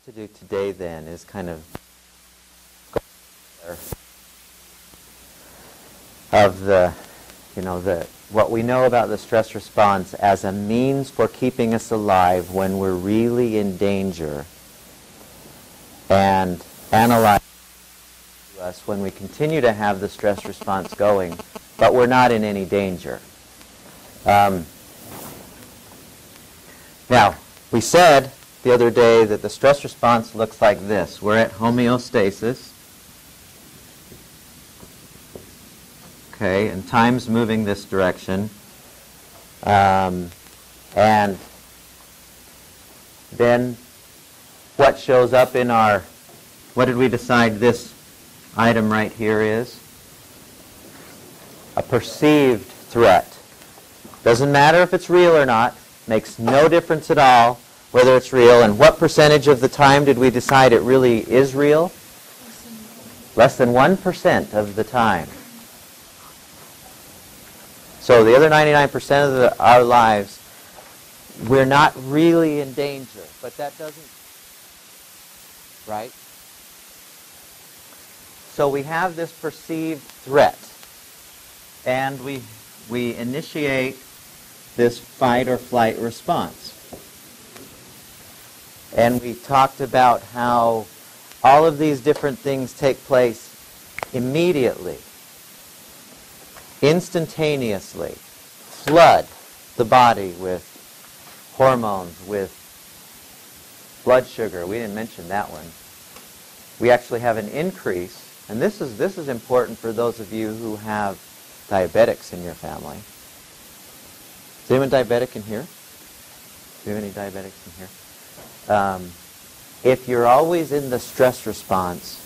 to do today then is kind of what we know about the stress response as a means for keeping us alive when we're really in danger, and analyze us when we continue to have the stress response going, but we're not in any danger. Now, we said the other day that the stress response looks like this. We're at homeostasis. Okay, and time's moving this direction. And then what shows up in our, what did we decide this item right here is? A perceived threat. Doesn't matter if it's real or not. Makes no difference at all whether it's real. And what percentage of the time did we decide it really is real? Less than 1% of the time. So the other 99% of our lives, we're not really in danger. But that doesn't, right? So we have this perceived threat. And we initiate this fight or flight response. And we talked about how all of these different things take place immediately, instantaneously, flood the body with hormones, with blood sugar. We didn't mention that one. We actually have an increase, and this is important for those of you who have diabetics in your family. Is anyone diabetic in here? Do we have any diabetics in here? If you're always in the stress response,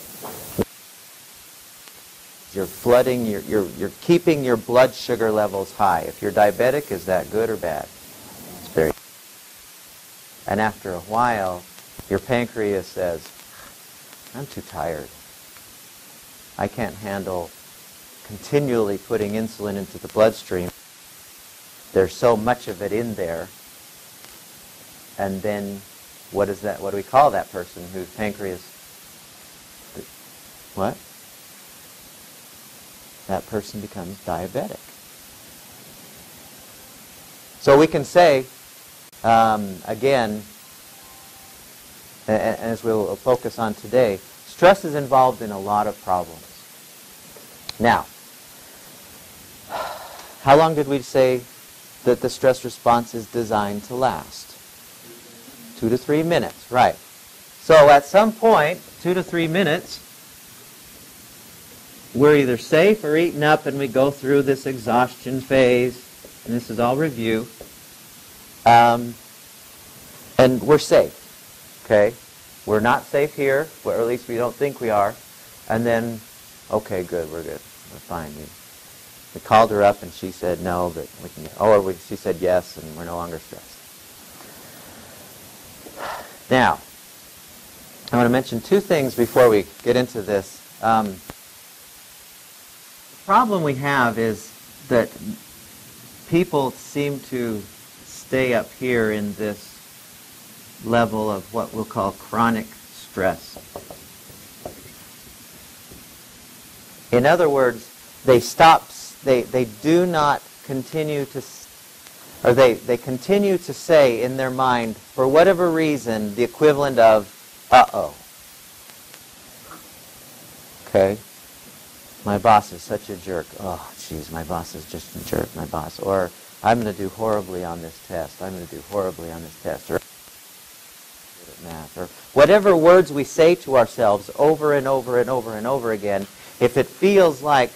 you're flooding, you're keeping your blood sugar levels high. If you're diabetic, is that good or bad? It's very good. And after a while, your pancreas says, I'm too tired. I can't handle continually putting insulin into the bloodstream. There's so much of it in there. And then, what is that? What do we call that person whose pancreas? What? That person becomes diabetic. So we can say, again, and as we'll focus on today, stress is involved in a lot of problems. Now, how long did we say that the stress response is designed to last? 2 to 3 minutes, right. So at some point, 2 to 3 minutes, we're either safe or eaten up, and we go through this exhaustion phase, and this is all review, and we're safe, okay? We're not safe here, or at least we don't think we are, and then, okay, good, we're good, we're fine. We called her up, and she said no, but we can, she said yes, and we're no longer stressed. Now, I want to mention 2 things before we get into this. The problem we have is that people seem to stay up here in this level of what we'll call chronic stress. In other words, they do not continue to, or they continue to say in their mind, for whatever reason, the equivalent of, uh-oh. Okay? My boss is such a jerk. Oh, geez, my boss is just a jerk, my boss. Or, I'm going to do horribly on this test. I'm going to do horribly on this test. Or, math. Or whatever words we say to ourselves over and over and over and over again, if it feels like,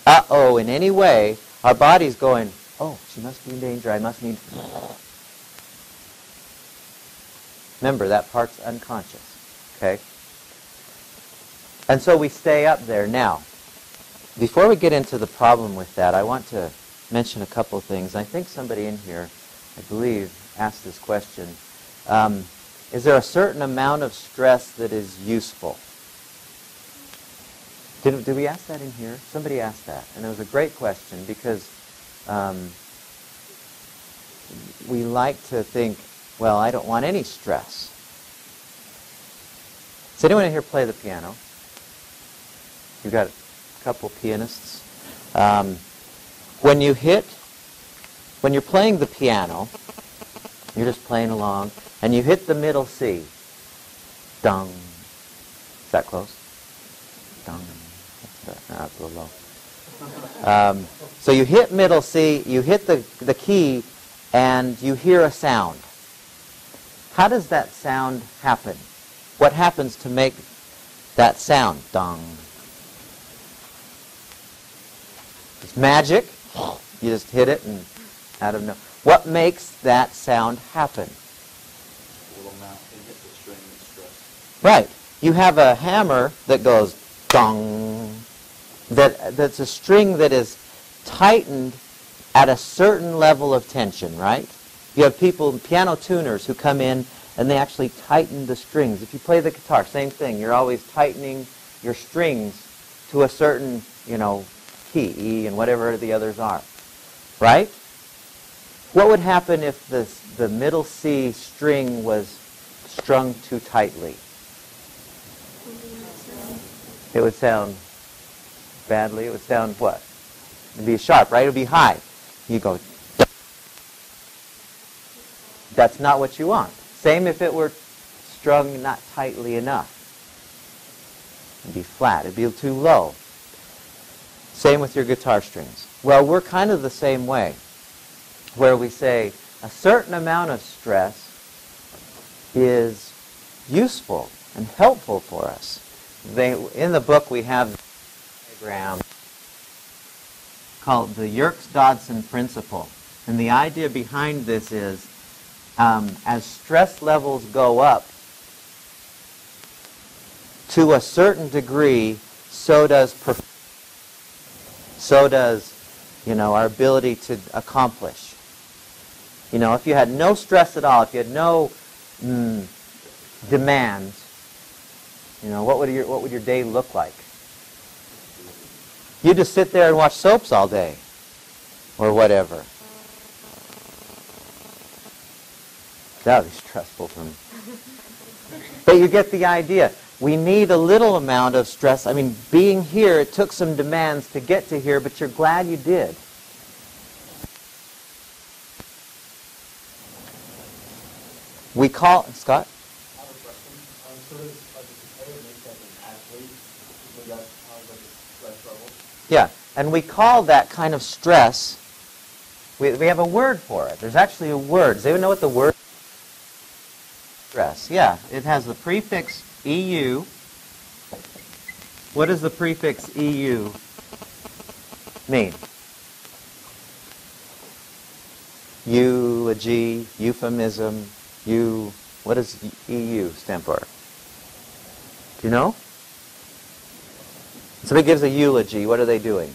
uh-oh, in any way, our body's going, oh, she must be in danger. I must need... Remember, that part's unconscious. Okay? And so we stay up there. Now, before we get into the problem with that, I want to mention a couple of things. I think somebody in here, I believe, asked this question. Is there a certain amount of stress that is useful? Did we ask that in here? Somebody asked that. And it was a great question because we like to think, well, I don't want any stress. Does anyone in here play the piano? You've got a couple pianists. When you're playing the piano, you're just playing along, and you hit the middle C. Dung. Is that close? Dung. That's a little low. So you hit middle C, you hit the key, and you hear a sound. How does that sound happen? What happens to make that sound? Dung. It's magic. You just hit it and out of no. What makes that sound happen? A little mouse can hit the string that's stressed. Right. You have a hammer that goes dong. That's a string that is tightened at a certain level of tension, right? You have people, piano tuners, who come in and they actually tighten the strings. If you play the guitar, same thing. You're always tightening your strings to a certain, key, E, and whatever the others are, right? What would happen if the middle C string was strung too tightly? It would sound badly. It would sound what? It would be sharp, right? It would be high. You go, that's not what you want. Same if it were strung not tightly enough. It would be flat. It would be too low. Same with your guitar strings. Well, we're kind of the same way, where we say a certain amount of stress is useful and helpful for us. In the book we have a diagram called the Yerkes-Dodson principle. And the idea behind this is as stress levels go up to a certain degree, so does our ability to accomplish. If you had no stress at all, if you had no demands, what would your day look like? You just sit there and watch soaps all day, or whatever. That would be stressful for me. But you get the idea. We need a little amount of stress. I mean, being here, it took some demands to get to here, but you're glad you did. We call, Scott? I have a question. So does a player make like an athlete? Is that how like a stress level? Yeah, and we call that kind of stress, we have a word for it. There's actually a word. Does anyone know what the word stress? Yeah, it has the prefix EU. What does the prefix EU mean? Eulogy, euphemism, what does EU stand for? Do you know? Somebody gives a eulogy, what are they doing?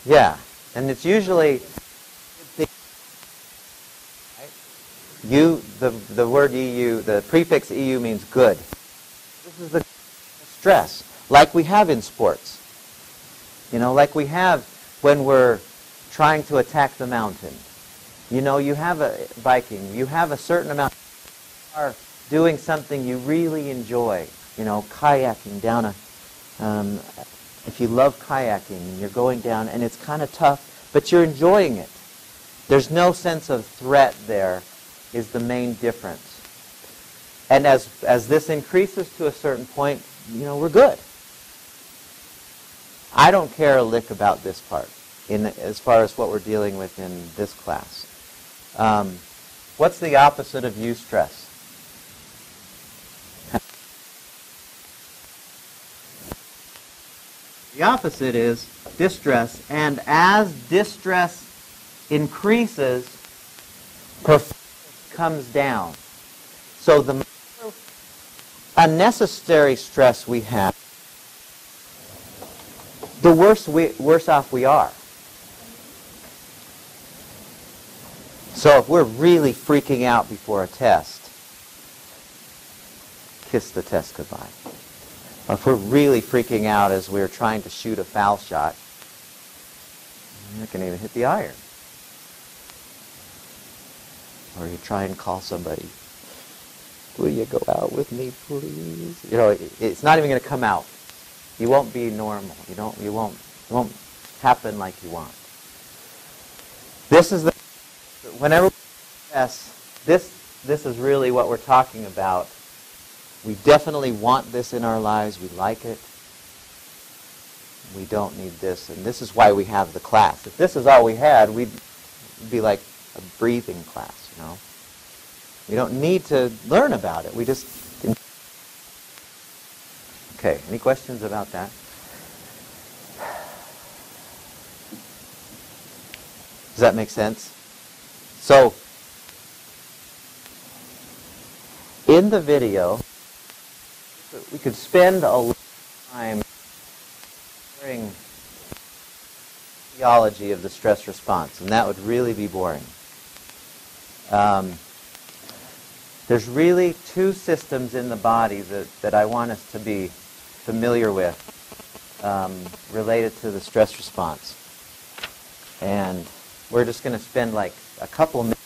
Yeah, and it's usually the word EU, the prefix EU means good. This is the stress, like we have in sports. Like we have when we're trying to attack the mountain. You have a Viking, you have a certain amount. You are doing something you really enjoy. Kayaking down if you love kayaking, and you're going down, and it's kind of tough, but you're enjoying it. There's no sense of threat there, is the main difference. And as this increases to a certain point, we're good. I don't care a lick about this part, as far as what we're dealing with in this class. What's the opposite of eustress? The opposite is distress, and as distress increases, performance comes down. So the more unnecessary stress we have, the worse off we are. So if we're really freaking out before a test, kiss the test goodbye. Or if we're really freaking out as we're trying to shoot a foul shot, I can even hit the iron. or you try and call somebody, will you go out with me, please? You know, it's not even going to come out. You won't be normal. It won't happen like you want. This is whenever we stress, this is really what we're talking about. We definitely want this in our lives. We like it. We don't need this, and this is why we have the class. If this is all we had, we'd be like a breathing class, you know. We don't need to learn about it. We just... Okay, any questions about that? Does that make sense? So, in the video, we could spend a lot of time learning theology of the stress response, and that would really be boring. There's really two systems in the body that I want us to be familiar with related to the stress response. And we're just going to spend like a couple minutes.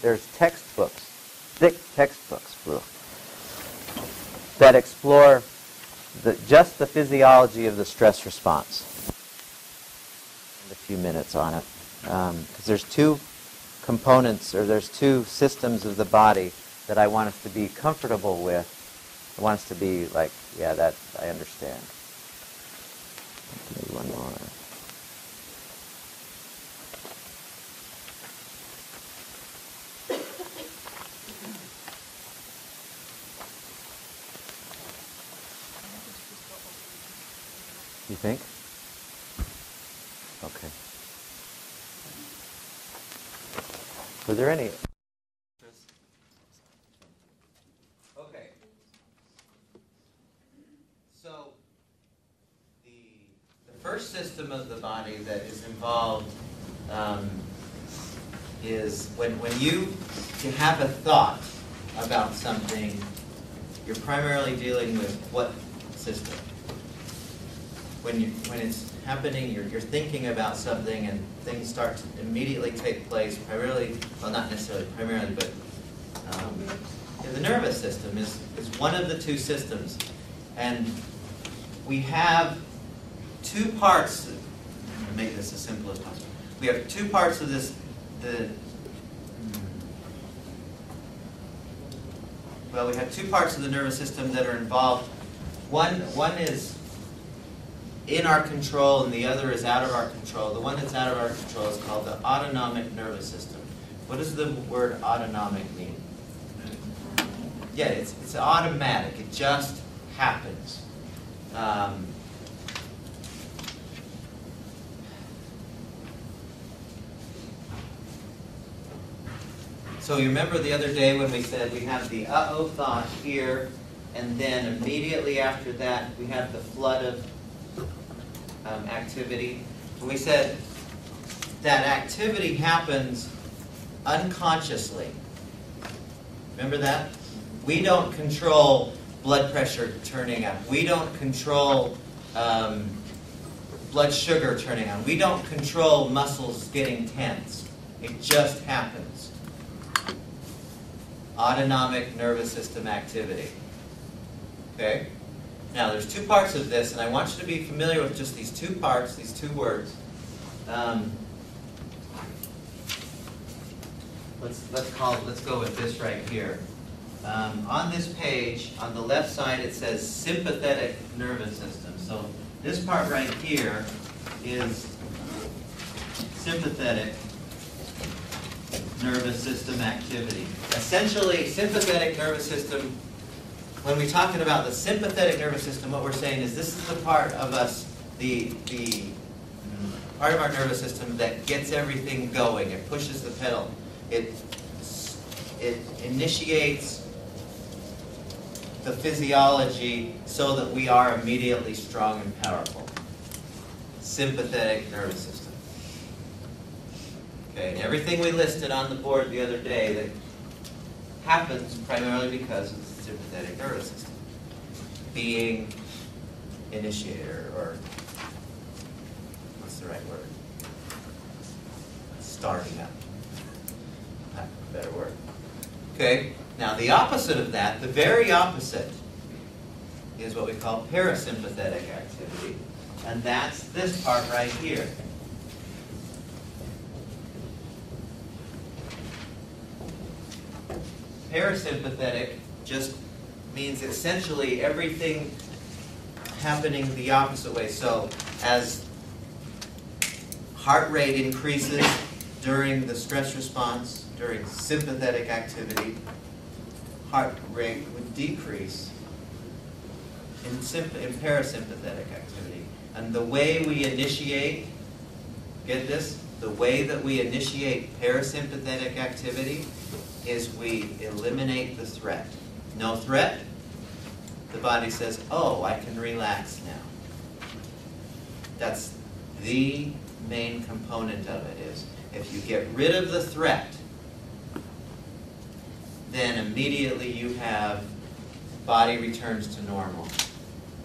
There's textbooks, thick textbooks, that explore just the physiology of the stress response. Spend a few minutes on it. Because there's two components, or there's two systems of the body that I want us to be comfortable with. I want us to be like, yeah, that I understand. Maybe one more. You think? Okay. Were there any? Okay. So the first system of the body that is involved is when you have a thought about something, you're primarily dealing with what system? When it's happening, you're thinking about something and things start to immediately take place, primarily, well, not necessarily primarily, but the nervous system is one of the two systems. And we have two parts, I'm going to make this as simple as possible. We have two parts of this, we have two parts of the nervous system that are involved. One is in our control, and the other is out of our control. The one that's out of our control is called the autonomic nervous system. What does the word autonomic mean? Yeah, it's automatic. It just happens. So you remember the other day when we said we have the uh-oh thought here, and then immediately after that we have the flood of activity. We said that activity happens unconsciously. Remember that? We don't control blood pressure turning up. We don't control blood sugar turning on. We don't control muscles getting tense. It just happens. Autonomic nervous system activity. Okay? Now, there's two parts of this, and I want you to be familiar with just these two parts, these two words. Let's go with this right here. On this page, on the left side, it says sympathetic nervous system. So this part right here is sympathetic nervous system activity. Essentially, sympathetic nervous system. When we're talking about the sympathetic nervous system, what we're saying is this is the part of us, the part of our nervous system that gets everything going. It pushes the pedal. It initiates the physiology so that we are immediately strong and powerful. Sympathetic nervous system. Okay, and everything we listed on the board the other day that happens primarily because of the sympathetic nervous system being initiator, or what's the right word? Starting up. better word. Okay, now the opposite of that, the very opposite, is what we call parasympathetic activity. And that's this part right here. Parasympathetic just means essentially everything happening the opposite way. So as heart rate increases during the stress response, during sympathetic activity, heart rate would decrease in parasympathetic activity. And the way we initiate, get this, the way that we initiate parasympathetic activity is we eliminate the threat. No threat, the body says, oh, I can relax now. That's the main component of it is, if you get rid of the threat, then immediately you have body returns to normal.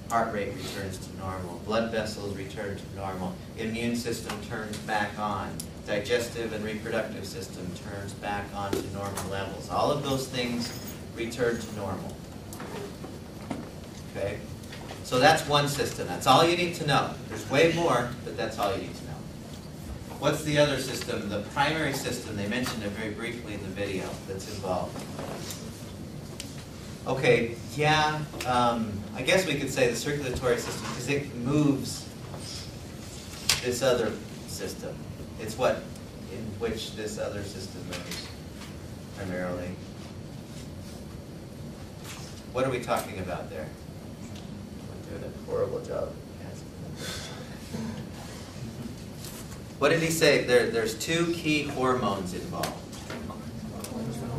Heart rate returns to normal. Blood vessels return to normal. Immune system turns back on. Digestive and reproductive system turns back on to normal levels. All of those things return to normal. Okay? So that's one system. That's all you need to know. There's way more, but that's all you need to know. What's the other system? The primary system, they mentioned it very briefly in the video that's involved. Okay, yeah, I guess we could say the circulatory system because it moves this other system. It's what in which this other system moves primarily. What are we talking about there? I'm doing a horrible job. What did he say? There's two key hormones involved.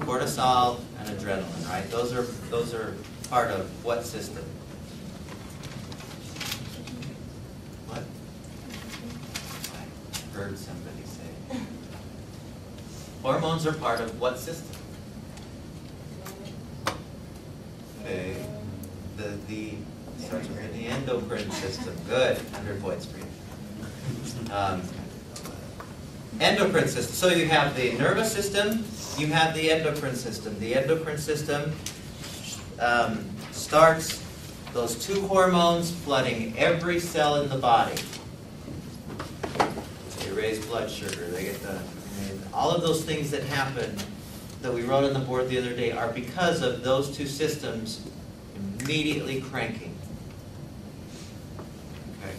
Cortisol and adrenaline, right? Those are part of what system? What? I heard somebody say. Hormones are part of what system? Okay. The endocrine system. Good. 100 points for you. Endocrine system. So you have the nervous system, you have the endocrine system. The endocrine system starts those two hormones flooding every cell in the body. They raise blood sugar. They get all of those things that happen that we wrote on the board the other day are because of those two systems immediately cranking. Okay.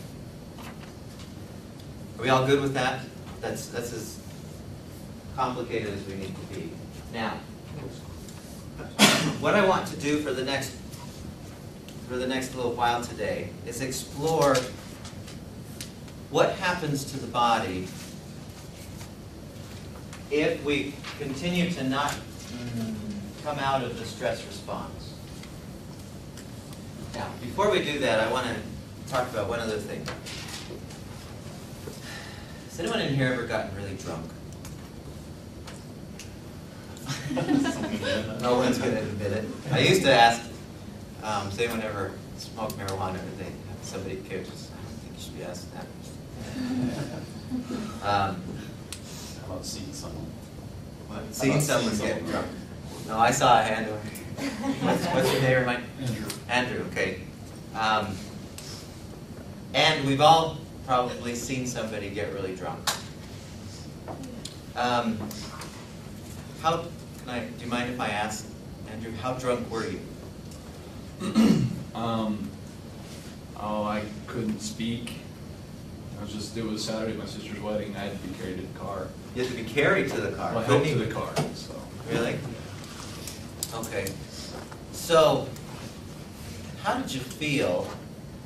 Are we all good with that? That's as complicated as we need to be. Now, what I want to do for the next little while today is explore what happens to the body if we continue to not come out of the stress response. Now, before we do that, I want to talk about one other thing. Has anyone in here ever gotten really drunk? No one's going to admit it. I used to ask, has anyone ever smoked marijuana? Somebody cares. I don't think you should be asking that. How about seeing someone? What? Seeing someone get drunk. No, I saw a hand over. What's your name? Andrew. Andrew, okay. And we've all probably seen somebody get really drunk. Do you mind if I ask, Andrew, how drunk were you? I couldn't speak. It was Saturday, my sister's wedding. I had to be carried to the car. You had to be carried to the car? Well, I helped to the car, so. Really? Okay. So, how did you feel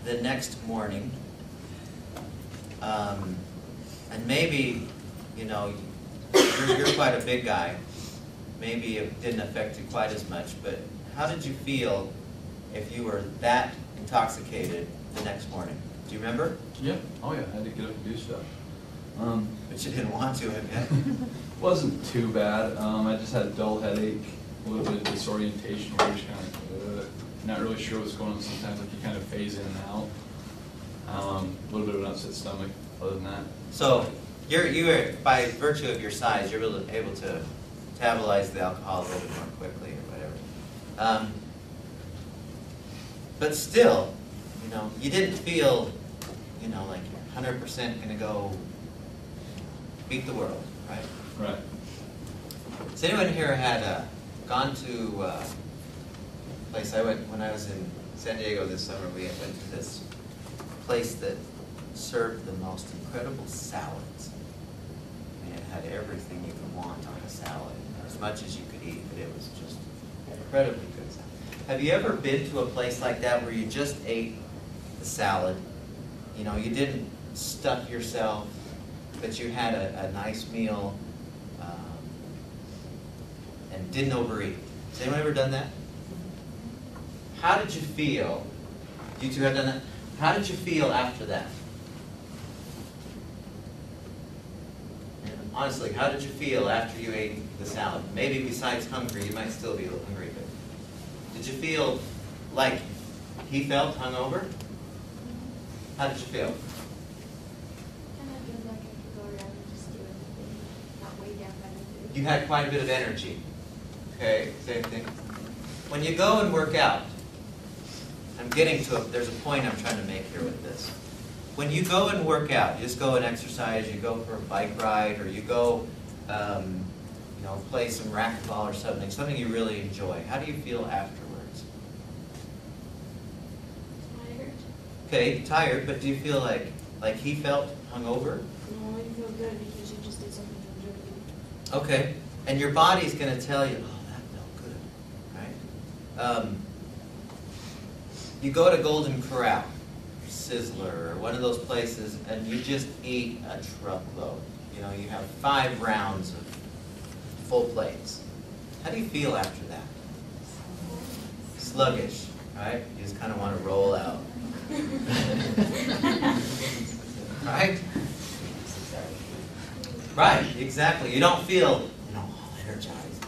the next morning? And maybe, you're quite a big guy. Maybe it didn't affect you quite as much, but how did you feel if you were that intoxicated the next morning? Do you remember? Yeah. Oh yeah, I had to get up and do stuff. But you didn't want to, have you? Wasn't too bad. I just had a dull headache, a little bit of disorientation, where you're just kind of not really sure what's going on. Sometimes like you kind of phase in and out. A little bit of an upset stomach. Other than that. So you were, by virtue of your size, you're able to metabolize the alcohol a little bit more quickly or whatever. But still, you know, you didn't feel, you know, like you're 100% going to go beat the world, right? Right. Has anyone here had gone to a place? I went when I was in San Diego this summer. We went to this place that served the most incredible salads. I mean, it had everything you could want on a salad, as much as you could eat, but it was just incredibly good salad. Have you ever been to a place like that where you just ate the salad? You know, you didn't stuff yourself, but you had a nice meal and didn't overeat. Has anyone ever done that? How did you feel? You two have done that? How did you feel after that? And honestly, how did you feel after you ate the salad? Maybe besides hungry, you might still be a little hungry, but did you feel like he felt hungover? How did you feel? And I feel like I could go around and just do anything, not weighed down by anything. You had quite a bit of energy. Okay, same thing. When you go and work out, I'm getting to there's a point I'm trying to make here with this. When you go and work out, you just go and exercise, you go for a bike ride, or you go, you know, play some racquetball or something you really enjoy. How do you feel afterwards? Tired? Okay, tired, but do you feel like he felt hungover? No, you feel good because you just did something to enjoy it. Okay, and your body's going to tell you, oh, that felt good, right? You go to Golden Corral, Sizzler, or one of those places, and you just eat a truckload. You know, you have 5 rounds of full plates. How do you feel after that? Sluggish, right? You just kind of want to roll out. Right? Right, exactly. You don't feel, you know, energized.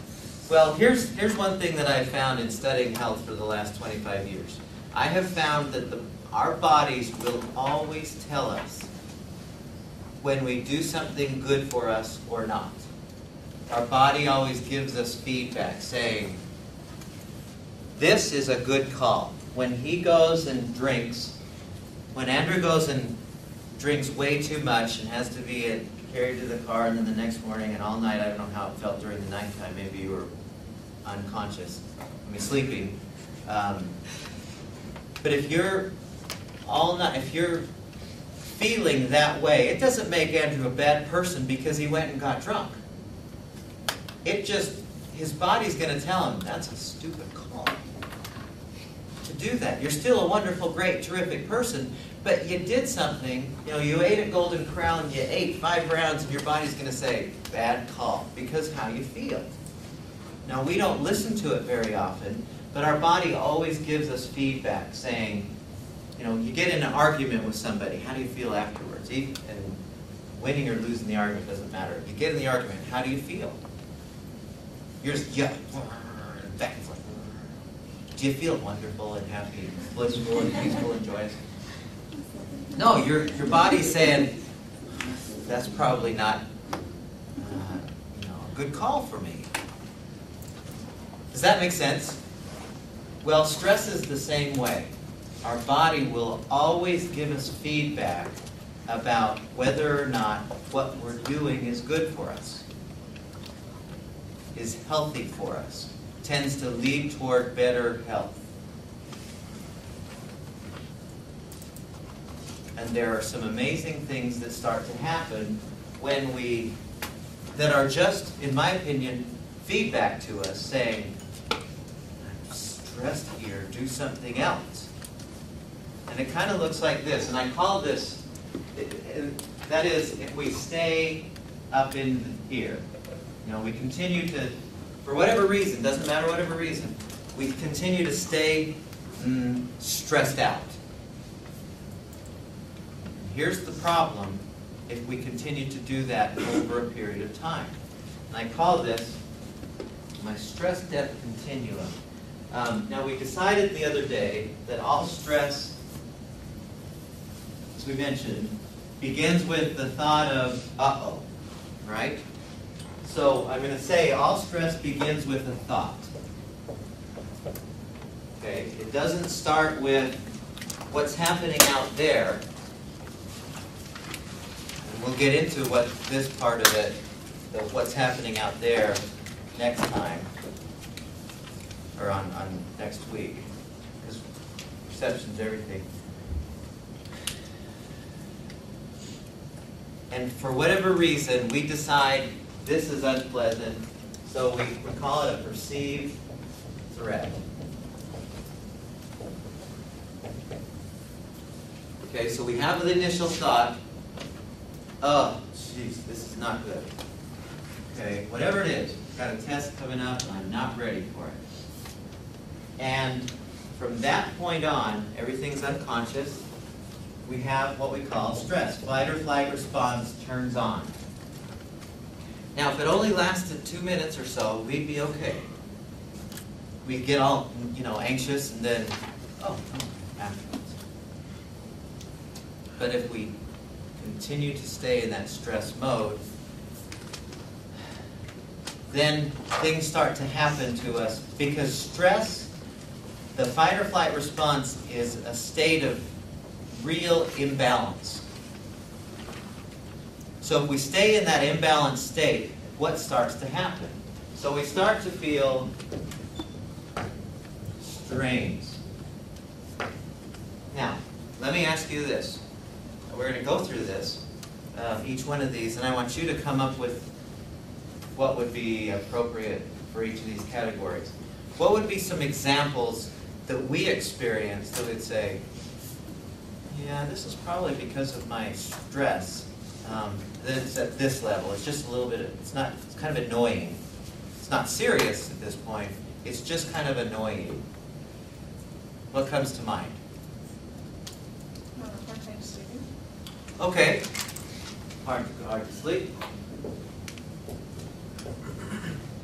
Well, here's one thing that I've found in studying health for the last 25 years. I have found that our bodies will always tell us when we do something good for us or not. Our body always gives us feedback saying, this is a good call. When he goes and drinks, when Andrew goes and drinks way too much and has to be carried to the car and then the next morning and all night, I don't know how it felt during the nighttime, maybe you were unconscious, sleeping. But if you're if you're feeling that way, it doesn't make Andrew a bad person because he went and got drunk. It just, his body's going to tell him, that's a stupid call to do that. You're still a wonderful, great, terrific person, but you did something, you know, you ate at Golden Corral and you ate 5 rounds and your body's going to say, bad call, because how you feel. Now, we don't listen to it very often, but our body always gives us feedback saying, you know, you get in an argument with somebody, how do you feel afterwards? And winning or losing the argument doesn't matter. You get in the argument, how do you feel? You're just, yeah, back and forth. Do you feel wonderful and happy, blissful and peaceful and joyous? No, your body's saying, that's probably not you know, a good call for me. Does that make sense? Well, stress is the same way. Our body will always give us feedback about whether or not what we're doing is good for us, is healthy for us, tends to lead toward better health. And there are some amazing things that start to happen when that are just, in my opinion, feedback to us saying, I'm stressed here, do something else. And it kind of looks like this, and I call this, that is, if we stay up in here, you know, we continue to, for whatever reason, doesn't matter whatever reason, we continue to stay stressed out. Here's the problem if we continue to do that over a period of time. And I call this my stress-depth continuum. Now, we decided the other day that all stress, as we mentioned, begins with the thought of, uh-oh, right? So I'm going to say all stress begins with a thought. Okay? It doesn't start with what's happening out there. And we'll get into what this part of it, of what's happening out there, next time, or on next week, because perception's everything. And for whatever reason, we decide this is unpleasant, so we call it a perceived threat. Okay, so we have the initial thought, oh, jeez, this is not good. Okay, whatever it is, I've got a test coming up and I'm not ready for it. And from that point on, everything's unconscious. We have what we call stress. Fight or flight response turns on. Now, if it only lasted 2 minutes or so, we'd be okay. We'd get all, anxious and then, oh, afterwards. But if we continue to stay in that stress mode, then things start to happen to us, because stress, the fight or flight response, is a state of real imbalance. So if we stay in that imbalanced state, what starts to happen? So we start to feel strains. Now, let me ask you this. We're going to go through this, each one of these, and I want you to come up with what would be appropriate for each of these categories. What would be some examples that we experience that would say, yeah, this is probably because of my stress. It's at this level. It's just a little bit, it's kind of annoying. It's not serious at this point. It's just kind of annoying. What comes to mind? Hard time sleeping. Okay. Hard to sleep.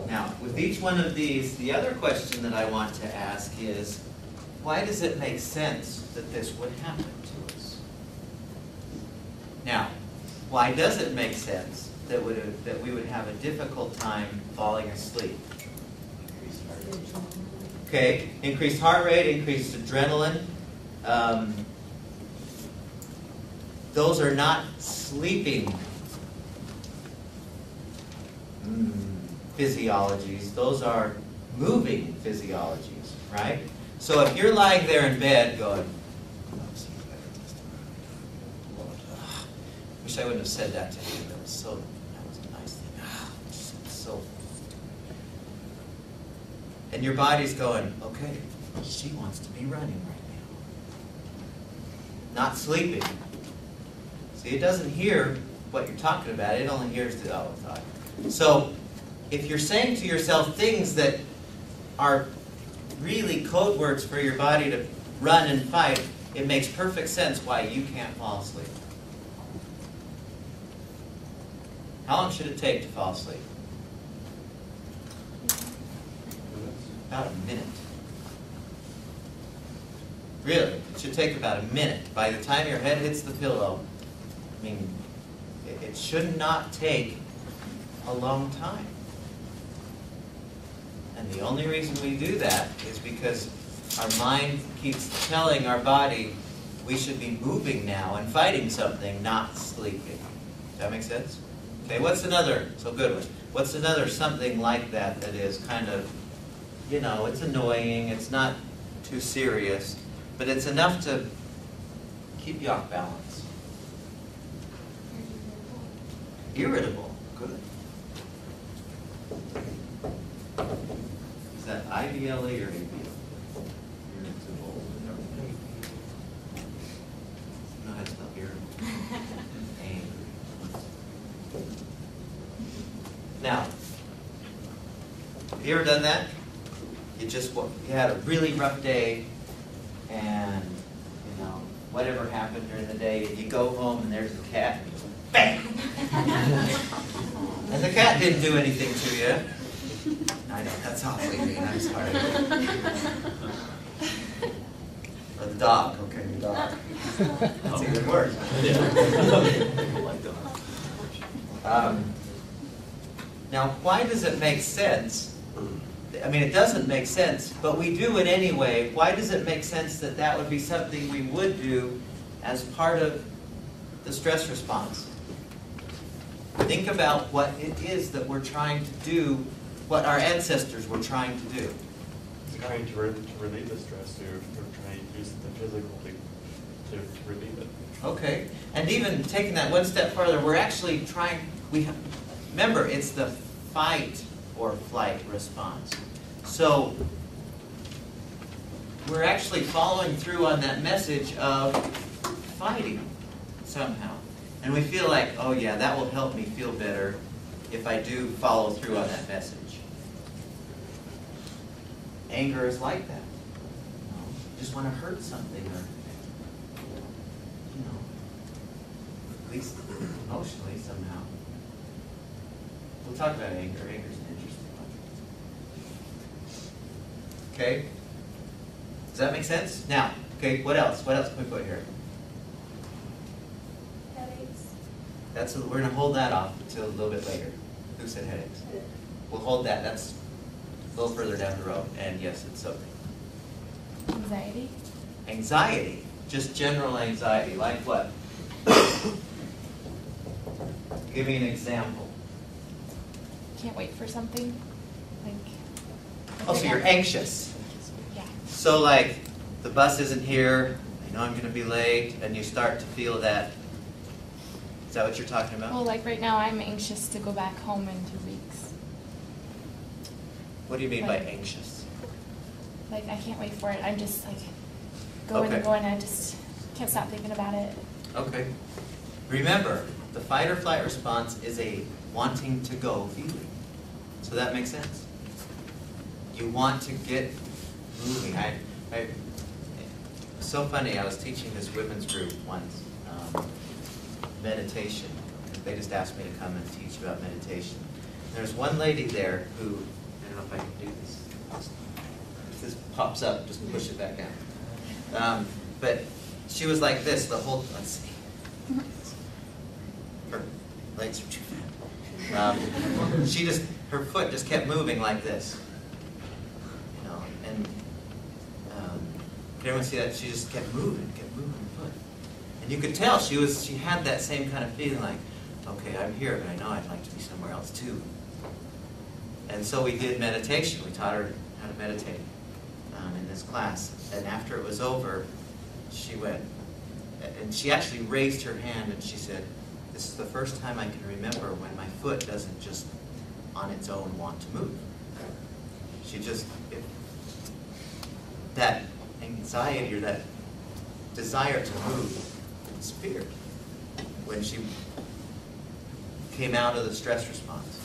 Now, with each one of these, the other question that I want to ask is, why does it make sense that this would happen to us? Now, why does it make sense that we would have a difficult time falling asleep? Okay, increased heart rate, increased adrenaline. Those are not sleeping physiologies. Those are moving physiologies, right? So if you're lying there in bed going, wish I wouldn't have said that to him. That was a nice thing. So, and your body's going, okay, she wants to be running right now. Not sleeping. See, it doesn't hear what you're talking about. It only hears the thought. So, if you're saying to yourself things that are really code words for your body to run and fight, it makes perfect sense why you can't fall asleep. How long should it take to fall asleep? About a minute. Really, it should take about a minute. By the time your head hits the pillow, I mean, it should not take a long time. And the only reason we do that is because our mind keeps telling our body we should be moving now and fighting something, not sleeping. Does that make sense? Okay, what's another, so good one, what's another something like that that is kind of, it's annoying, it's not too serious, but it's enough to keep you off balance? Irritable. Good. Is that IBLE or ABLE? Irritable. No, how to spell irritable. Angry. Now, have you ever done that? You had a really rough day, and whatever happened during the day, you go home and there's a cat, and you go, bang! And the cat didn't do anything to you. I know, that's awfully mean, I'm sorry. Or the dog, okay, the dog. That's even worse. Now, why does it make sense? I mean, it doesn't make sense, but we do it anyway. Why does it make sense that that would be something we would do as part of the stress response? Think about what it is that we're trying to do, what our ancestors were trying to do. Trying to relieve the stress, or trying to use the physical to relieve it. Okay, and even taking that one step farther, we're actually trying, remember, it's the fight or flight response. So we're actually following through on that message of fighting somehow. And we feel like, oh yeah, that will help me feel better if I do follow through on that message. Anger is like that. You just want to hurt something, or at least emotionally somehow. We'll talk about anger. Anger's an interesting one. Okay? Does that make sense? Now, okay, what else? What else can we put here? Headaches. We're going to hold that off until a little bit later. Who said headaches? We'll hold that. That's a little further down the road. And yes, it's something. Anxiety. Anxiety. Just general anxiety. Like what? Give me an example. Can't wait for something. Oh, so you're anxious. Yeah. So like, the bus isn't here, I know I'm going to be late, and you start to feel that. Is that what you're talking about? Well, like right now, I'm anxious to go back home in 2 weeks. What do you mean by anxious? Like, I can't wait for it. I'm just like going and going, and I just can't stop thinking about it. Okay. Remember, the fight or flight response is a wanting to go feeling. So that makes sense. You want to get moving. It's so funny, I was teaching this women's group once, meditation. They just asked me to come and teach about meditation. There's one lady there who, I don't know if I can do this. If this pops up, just push it back down. But she was like this the whole, let's see. Her legs are too fat. Her foot just kept moving like this. And can everyone see that? She just kept moving her foot. And you could tell she had that same kind of feeling like, okay, I'm here, but I know I'd like to be somewhere else too. And so we did meditation. We taught her how to meditate in this class. And after it was over, she went, and she actually raised her hand and she said, this is the first time I can remember when my foot doesn't just on its own want to move. She just, that anxiety or that desire to move disappeared when she came out of the stress response.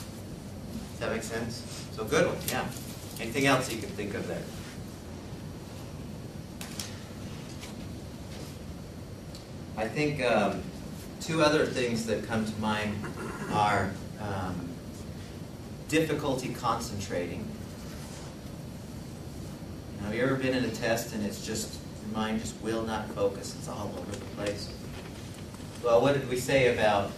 Does that make sense? So good one, yeah. Anything else you can think of there? I think two other things that come to mind are difficulty concentrating. Have you ever been in a test and it's just, your mind just will not focus, it's all over the place? Well, what did we say about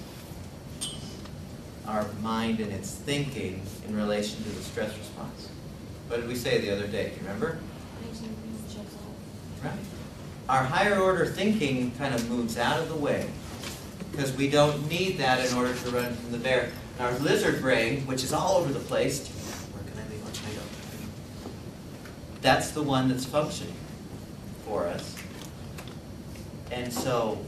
our mind and its thinking in relation to the stress response? What did we say the other day? Do you remember? Right. Our higher order thinking kind of moves out of the way because we don't need that in order to run from the bear. And our lizard brain, which is all over the place, where can I be? What can I go? That's the one that's functioning for us. And so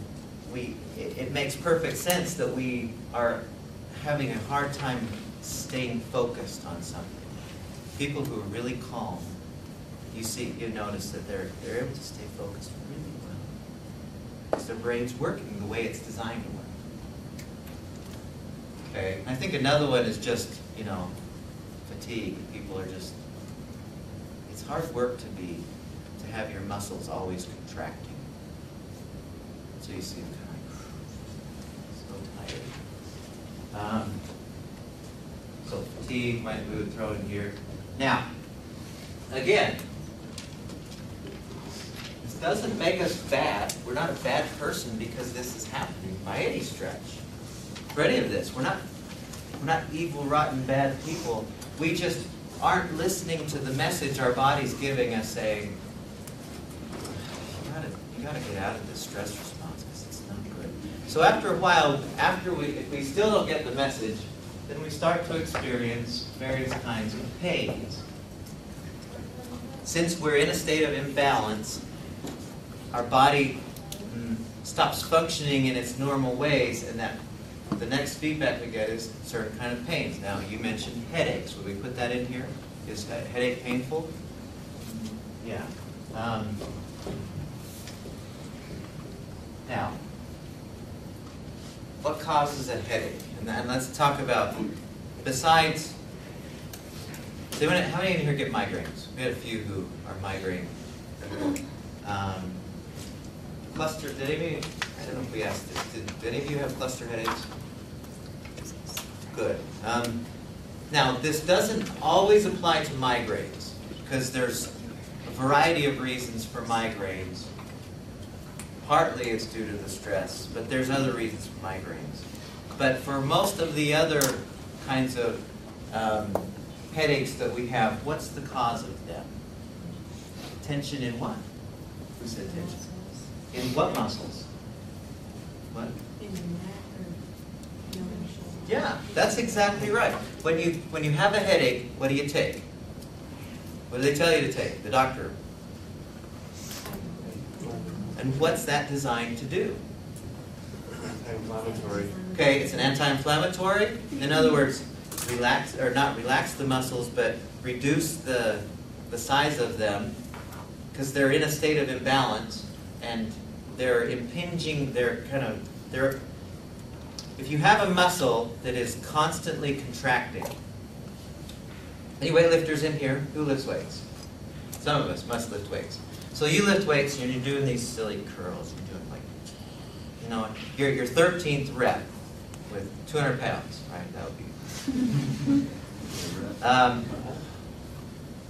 it makes perfect sense that we are having a hard time staying focused on something. People who are really calm, you notice that they're able to stay focused really well because their brain's working the way it's designed to work. Okay, I think another one is just, fatigue. People are just, it's hard work to have your muscles always contracting. So you see them kind of so tired. So fatigue, we would throw in here. Now, again, this doesn't make us bad. We're not a bad person because this is happening by any stretch. For any of this, we're not. We're not evil, rotten, bad people. We just aren't listening to the message our body's giving us, saying, you gotta get out of this stress response because it's not good. So after a while, if we still don't get the message, then we start to experience various kinds of pains. Since we're in a state of imbalance, our body stops functioning in its normal ways, and that the next feedback we get is certain kind of pains. Now, you mentioned headaches. Would we put that in here? Is a headache painful? Yeah. Now, what causes a headache? And let's talk about, besides, how many in here get migraines? We had a few who are migraine. Cluster, I don't know if we asked this, did any of you have cluster headaches? Good. Now, this doesn't always apply to migraines, because there's a variety of reasons for migraines. Partly it's due to the stress, but there's other reasons for migraines. But for most of the other kinds of headaches that we have, what's the cause of them? Tension in what? Who said tension? In what muscles? What? In your neck or your shoulder. Yeah, that's exactly right. When you have a headache, what do you take? What do they tell you to take? The doctor. And what's that designed to do? Anti-inflammatory. Okay, it's an anti-inflammatory. In other words, relax, or not relax the muscles, but reduce the size of them, because they're in a state of imbalance, and they're impinging, if you have a muscle that is constantly contracting. Any weightlifters in here? Who lifts weights? Some of us must lift weights. So you lift weights and you're doing these silly curls. You're doing your 13th rep with 200 pounds, right? That would be.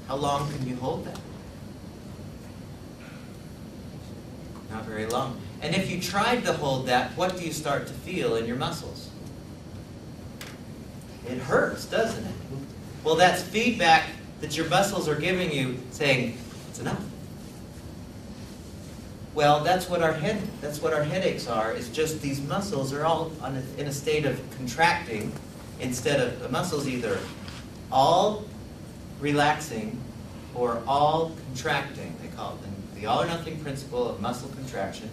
How long can you hold that? Not very long. And if you tried to hold that, what do you start to feel in your muscles? It hurts, doesn't it? Well, that's feedback that your muscles are giving you, saying it's enough. Well, that's what our headaches are. Is just these muscles are all in a state of contracting, instead of the muscles either all relaxing or all contracting. They call it the all or nothing principle of muscle contraction.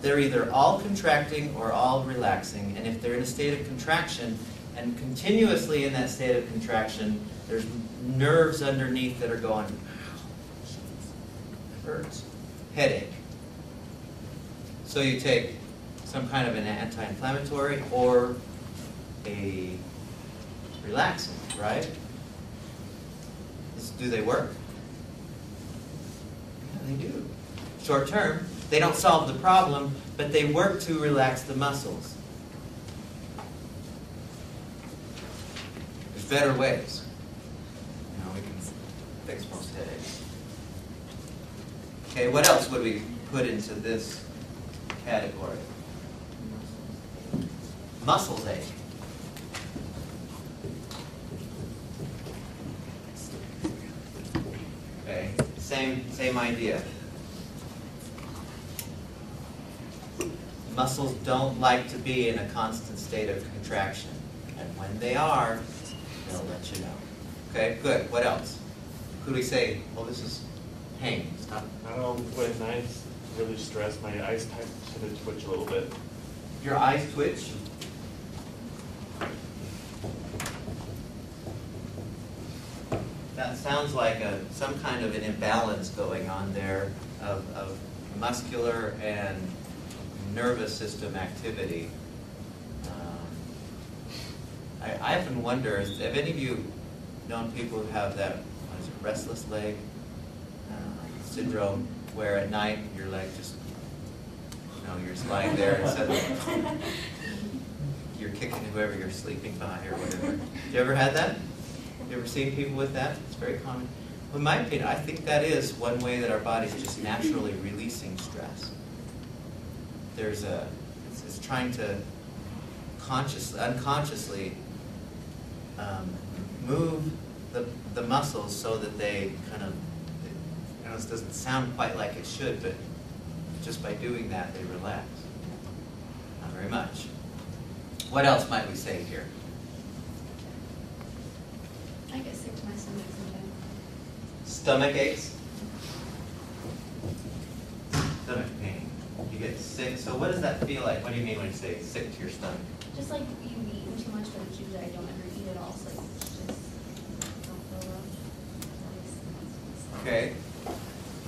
They're either all contracting or all relaxing, and if they're in a state of contraction and continuously in that state of contraction, there's nerves underneath that are going, it hurts. Headache. So you take some kind of an anti-inflammatory or a relaxant, right? Do they work? Yeah, they do. Short term, they don't solve the problem, but they work to relax the muscles. There's better ways. We can fix most headaches. Okay, what else would we put into this category? Muscles ache. Okay, same idea. Muscles don't like to be in a constant state of contraction, and when they are, they'll let you know. Okay, good. What else? Could we say, well, this is pain? Stop. I don't know, when I really stress, my eyes tend to twitch a little bit. Your eyes twitch? That sounds like some kind of an imbalance going on there of muscular and nervous system activity. I often wonder, have any of you known people who have that, what is it, restless leg syndrome, where at night your leg just, you're just lying there and suddenly you're kicking whoever you're sleeping by or whatever. Have you ever had that? You ever seen people with that? It's very common. Well, in my opinion, I think that is one way that our body's just naturally releasing stress. It's trying to unconsciously move the muscles so that they kind of, you know, this doesn't sound quite like it should, but just by doing that, they relax. Not very much. What else might we say here? I get sick to my stomach sometimes. Stomach aches? Stomach pain. You get sick. So what does that feel like? What do you mean when you say sick to your stomach? Just like you've eaten too much, but it's usually I don't ever eat at all, so like it's just don't feel well. Okay.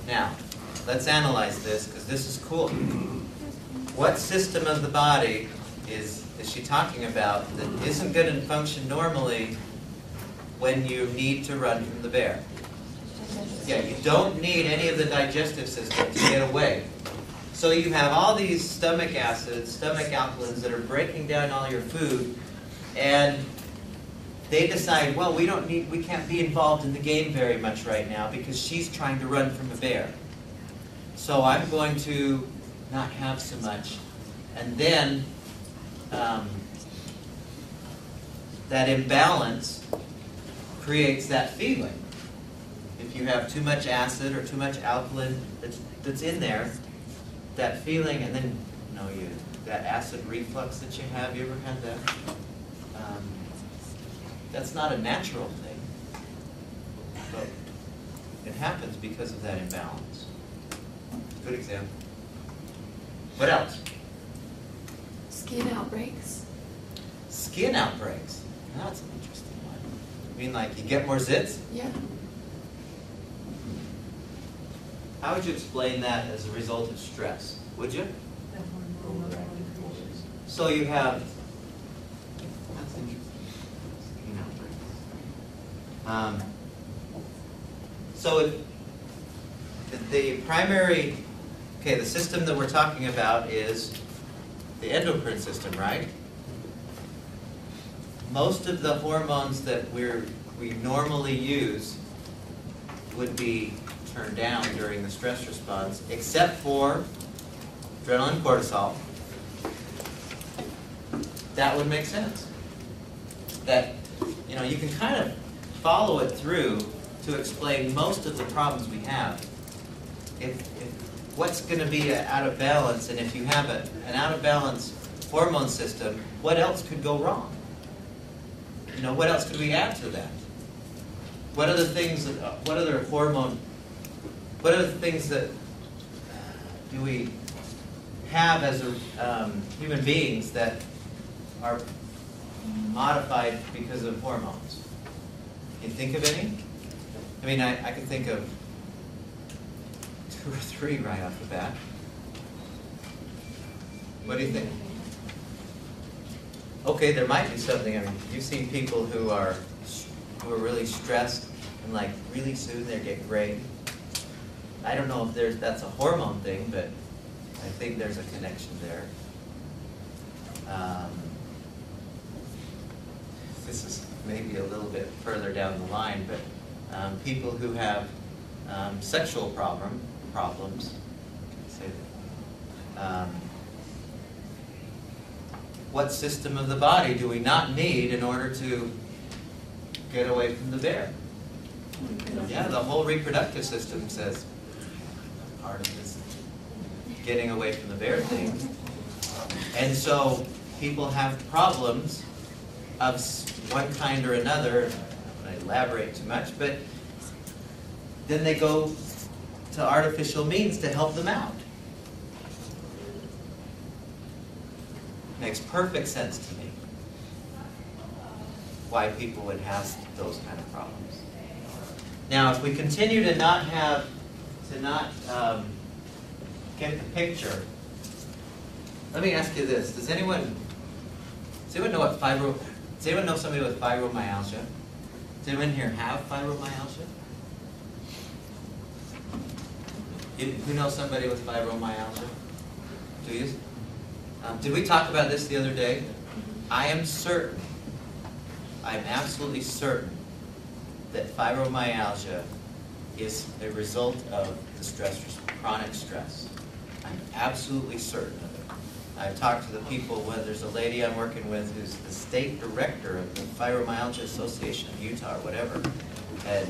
Now, let's analyze this, because this is cool. What system of the body is she talking about that isn't going to function normally when you need to run from the bear? Yeah, you don't need any of the digestive system to get away. So you have all these stomach acids, stomach alkalins that are breaking down all your food, and they decide, well, we can't be involved in the game very much right now because she's trying to run from a bear. So I'm going to not have so much. And then that imbalance creates that feeling. If you have too much acid or too much alkaline that's in there, that feeling, and then that acid reflux that you have, you ever had that? That's not a natural thing, but it happens because of that imbalance. Good example. What else? Skin outbreaks. Skin outbreaks. That's an interesting one. You mean like you get more zits? Yeah. How would you explain that as a result of stress? Would you? So you have, that's interesting. Skin outbreaks. So if the primary, the system that we're talking about is the endocrine system, right? Most of the hormones that we normally use would be turned down during the stress response, except for adrenaline, cortisol. That would make sense. That, you can kind of follow it through to explain most of the problems we have. If what's going to be out of balance, and if you have an out of balance hormone system, what else could go wrong? What else could we add to that? What other things that do we have as human beings that are modified because of hormones? Can you think of any? I mean, I can think of 2 or 3 right off the bat. What do you think? Okay, there might be something. I mean, you've seen people who are really stressed, and like really soon they get gray. I don't know if that's a hormone thing, but I think there's a connection there. This is maybe a little bit further down the line, but people who have sexual problems, say that. What system of the body do we not need in order to get away from the bear? Yeah, the whole reproductive system says part of this getting away from the bear thing. And so people have problems of one kind or another. I don't want to elaborate too much, but then they go to artificial means to help them out. Makes perfect sense to me why people would have those kind of problems. Now, if we continue to not get the picture, let me ask you this: Does anyone know Does anyone know somebody with fibromyalgia? Does anyone here have fibromyalgia? Who knows somebody with fibromyalgia? Do you? Did we talk about this the other day? I am absolutely certain that fibromyalgia is a result of the chronic stress. I'm absolutely certain of it. I've talked to the people, there's a lady I'm working with who's the state director of the Fibromyalgia Association of Utah or whatever. And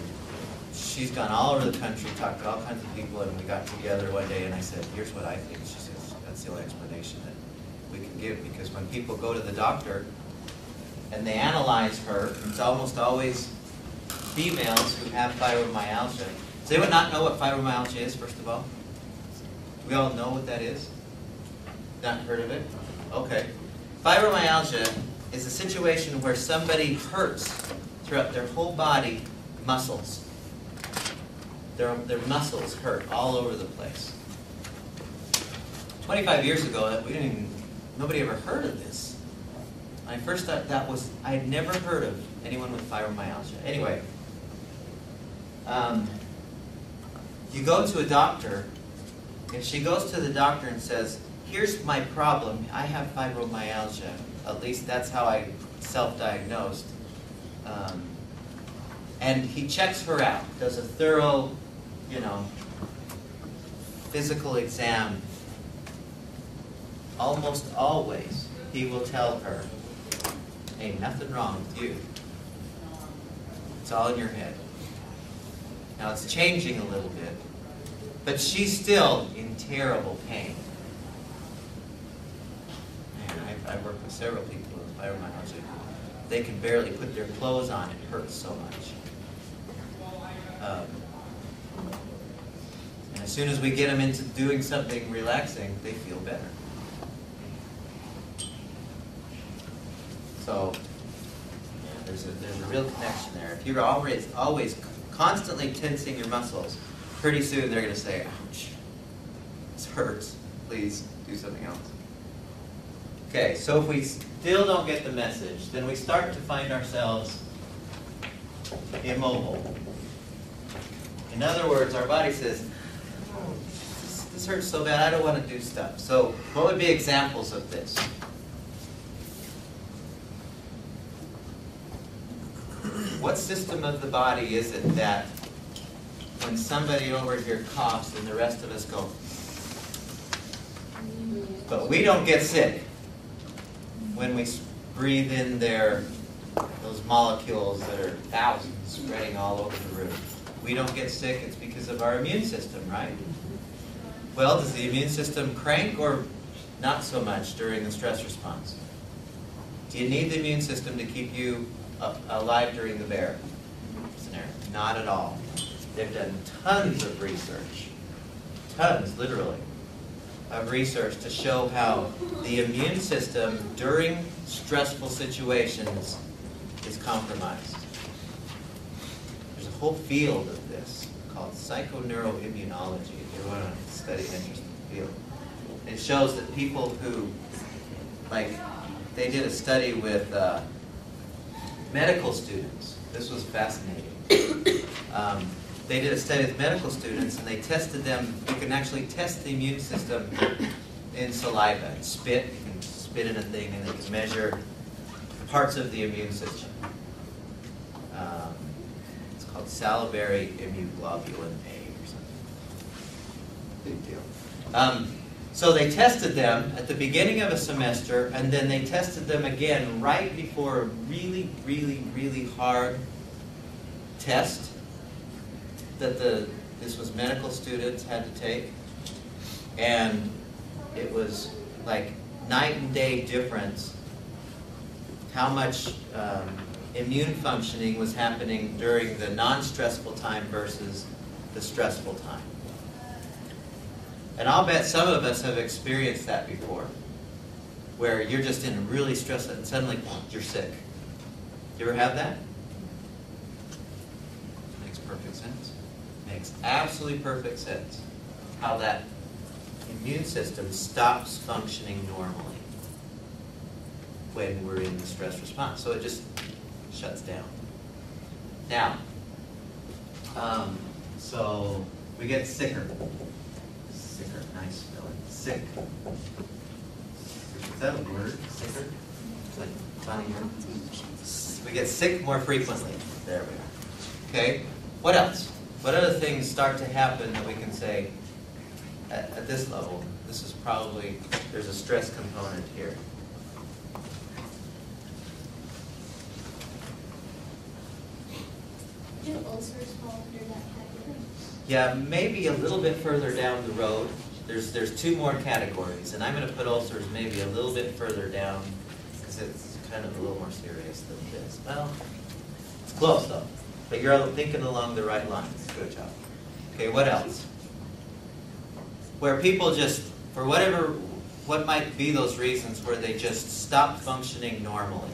she's gone all over the country, talked to all kinds of people, and we got together one day and I said, here's what I think. She says, that's the only explanation that we can give, because when people go to the doctor and they analyze her, it's almost always females who have fibromyalgia. Does anyone not know what fibromyalgia is, first of all? We all know what that is? Not heard of it? Okay. Fibromyalgia is a situation where somebody hurts throughout their whole body muscles. Their muscles hurt all over the place. 25 years ago, nobody ever heard of this. I first thought I had never heard of anyone with fibromyalgia. Anyway, you go to a doctor. If she goes to the doctor and says, here's my problem, I have fibromyalgia, at least that's how I self-diagnosed, and he checks her out, does a thorough, physical exam, almost always he will tell her, hey, nothing wrong with you. It's all in your head. Now it's changing a little bit, but she's still in terrible pain. Man, I've worked with several people with fibromyalgia. They can barely put their clothes on. It hurts so much. And as soon as we get them into doing something relaxing, they feel better. So yeah, there's a real connection there. If you're always constantly tensing your muscles, pretty soon they're going to say, ouch, this hurts, please do something else. Okay, so if we still don't get the message, then we start to find ourselves immobile. In other words, our body says, oh, this hurts so bad, I don't want to do stuff. So what would be examples of this? What system of the body is it that when somebody over here coughs and the rest of us go, but we don't get sick when we breathe in those molecules that are thousands spreading all over the room? We don't get sick, it's because of our immune system, right? Well, does the immune system crank or not so much during the stress response? Do you need the immune system to keep you alive during the bear scenario? Not at all. They've done tons of research, tons, literally, of research to show how the immune system during stressful situations is compromised. There's a whole field of this called psychoneuroimmunology, if you want to study an interesting field. It shows that people who, they did a study with medical students. This was fascinating. They did a study with medical students, and they tested them. You can actually test the immune system in saliva and spit. You can spit in a thing, and they can measure parts of the immune system. It's called salivary immunoglobulin A or something. Big deal. So they tested them at the beginning of a semester, and then they tested them again right before a really, really, really hard test that this was medical students had to take, and it was like night and day difference how much immune functioning was happening during the non-stressful time versus the stressful time. And I'll bet some of us have experienced that before, where you're just in really stressed and suddenly you're sick. You ever have that? Makes perfect sense. Makes absolutely perfect sense how that immune system stops functioning normally when we're in the stress response. So it just shuts down. Now, so we get sicker. Sicker, nice spelling. Sick. Is that a word? Sicker? It's like funny word. We get sick more frequently. There we are. Okay. What else? What other things start to happen that we can say, at this level, this is probably, there's a stress component here. Do ulcers fall under that category? Yeah, maybe a little bit further down the road. There's two more categories, and I'm going to put ulcers maybe a little bit further down because it's kind of a little more serious than this. Well, it's close though, but you're thinking along the right lines. Good job. Okay, what else? Where people just, for whatever, what might be those reasons where they just stop functioning normally.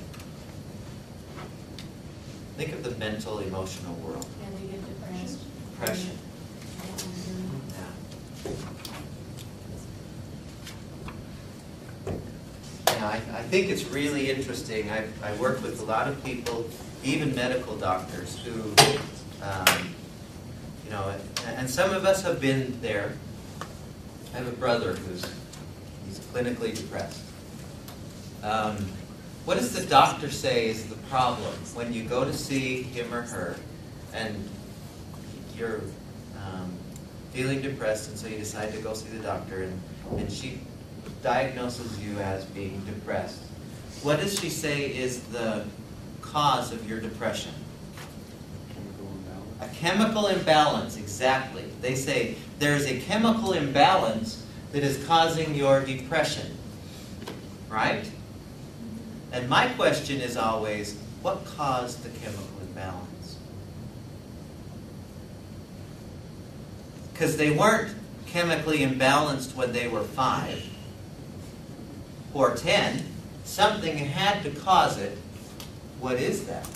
Think of the mental, emotional world. And they get depressed. Depression. Yeah. I think it's really interesting. I work with a lot of people, even medical doctors, who, you know, and some of us have been there. I have a brother he's clinically depressed. What does the doctor say is the problem when you go to see him or her and you're feeling depressed, and so you decide to go see the doctor, and she diagnoses you as being depressed? What does she say is the cause of your depression? A chemical imbalance, exactly. They say there's a chemical imbalance that is causing your depression, right? And my question is always, what caused the chemical imbalance? Because they weren't chemically imbalanced when they were 5 or 10. Something had to cause it. What is that?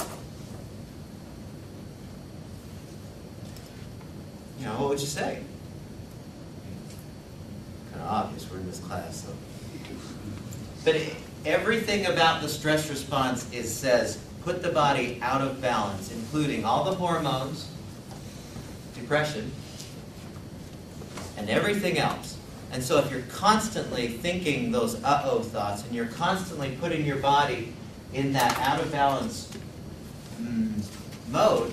You know, what would you say? Kind of obvious, we're in this class, so. But everything about the stress response says put the body out of balance, including all the hormones, depression, and everything else. And so if you're constantly thinking those uh-oh thoughts, and you're constantly putting your body in that out of balance mode,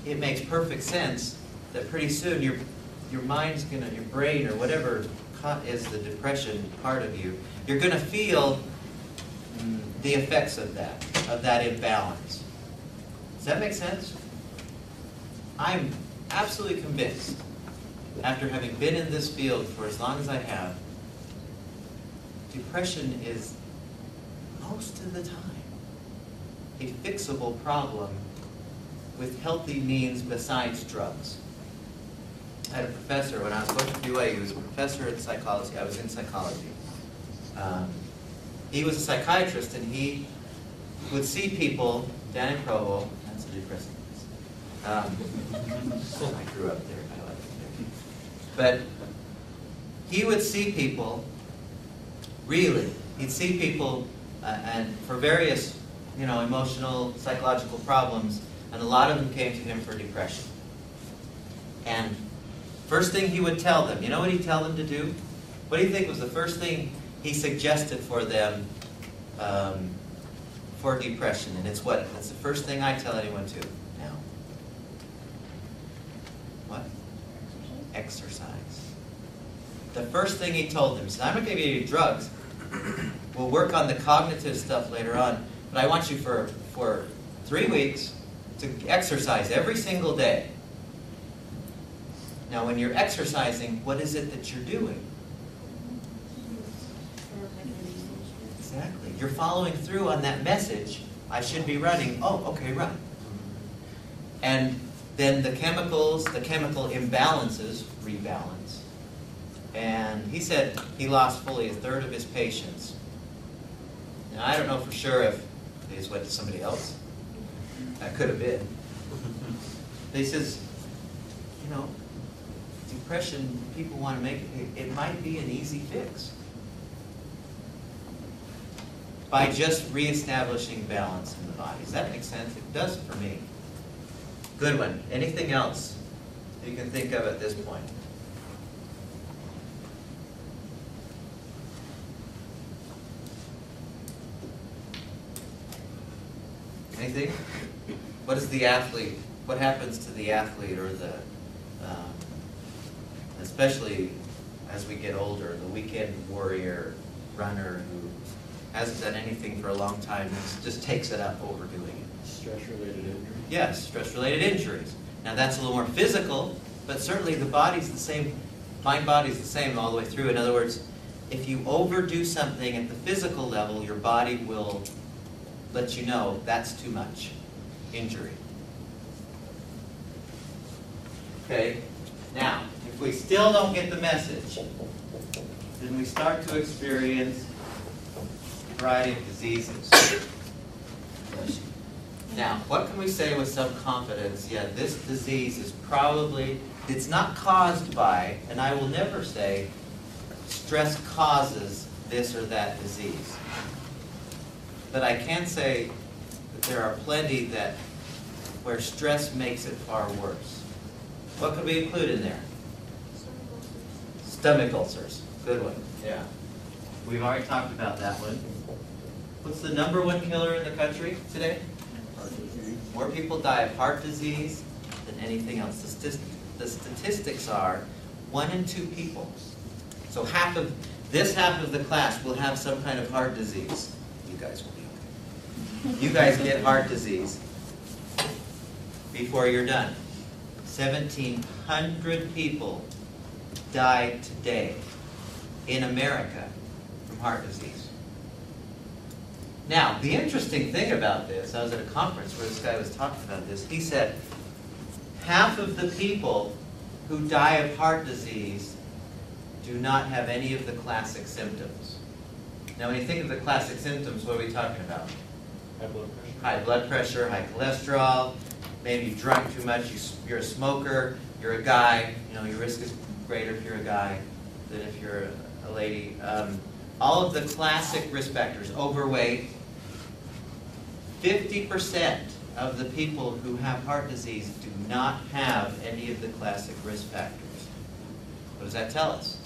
it makes perfect sense that pretty soon your mind's gonna, your brain or whatever is the depression part of you, you're gonna feel the effects of that imbalance. Does that make sense? I'm absolutely convinced, after having been in this field for as long as I have, depression is most of the time a fixable problem with healthy means besides drugs. I had a professor when I was going to BYU. He was a professor in psychology. I was in psychology. He was a psychiatrist, and he would see people down in Provo. That's a depressing place. I grew up there. I like it there. But he would see people, really. He'd see people, and for various, emotional, psychological problems, and a lot of them came to him for depression. And first thing he would tell them, you know what he'd tell them to do? What do you think was the first thing he suggested for them for depression? And it's what? That's the first thing I tell anyone to now. What? Exercise. The first thing he told them, he said, I'm not going to give you drugs. We'll work on the cognitive stuff later on, but I want you for 3 weeks to exercise every single day. Now, when you're exercising, what is it that you're doing? Exactly. You're following through on that message. I should be running. Oh, okay, run. And then the chemicals, the chemical imbalances rebalance. And he said he lost fully 1/3 of his patients. Now, I don't know for sure if they just went to somebody else. That could have been. But he says, depression, people want to make it might be an easy fix by just reestablishing balance in the body. Does that make sense? It does for me. Good one. Anything else you can think of at this point? Anything? What is the athlete? What happens to the athlete or especially as we get older, the weekend warrior runner who hasn't done anything for a long time just takes it up overdoing it. Stress-related injury? Yes, stress-related injuries. Now that's a little more physical, but certainly the body's the same, mind-body's the same all the way through. In other words, if you overdo something at the physical level, your body will let you know that's too much injury. Okay, now, if we still don't get the message, then we start to experience a variety of diseases. Now, what can we say with some confidence? Yeah, this disease is probably, it's not caused by, and I will never say stress causes this or that disease. But I can say that there are plenty that where stress makes it far worse. What could we include in there? Stomach ulcers. Good one. Yeah. We've already talked about that one. What's the #1 killer in the country today? More people die of heart disease than anything else. The statistics are 1 in 2 people. So half of the class will have some kind of heart disease. You guys will be okay. You guys get heart disease before you're done. 1,700 people die today in America from heart disease. Now, the interesting thing about this, I was at a conference where this guy was talking about this. He said, half of the people who die of heart disease do not have any of the classic symptoms. Now, when you think of the classic symptoms, what are we talking about? High blood pressure. High blood pressure, high cholesterol, maybe you've drunk too much, you're a smoker, you're a guy, your risk is greater if you're a guy than if you're a lady. All of the classic risk factors, overweight. 50% of the people who have heart disease do not have any of the classic risk factors. What does that tell us?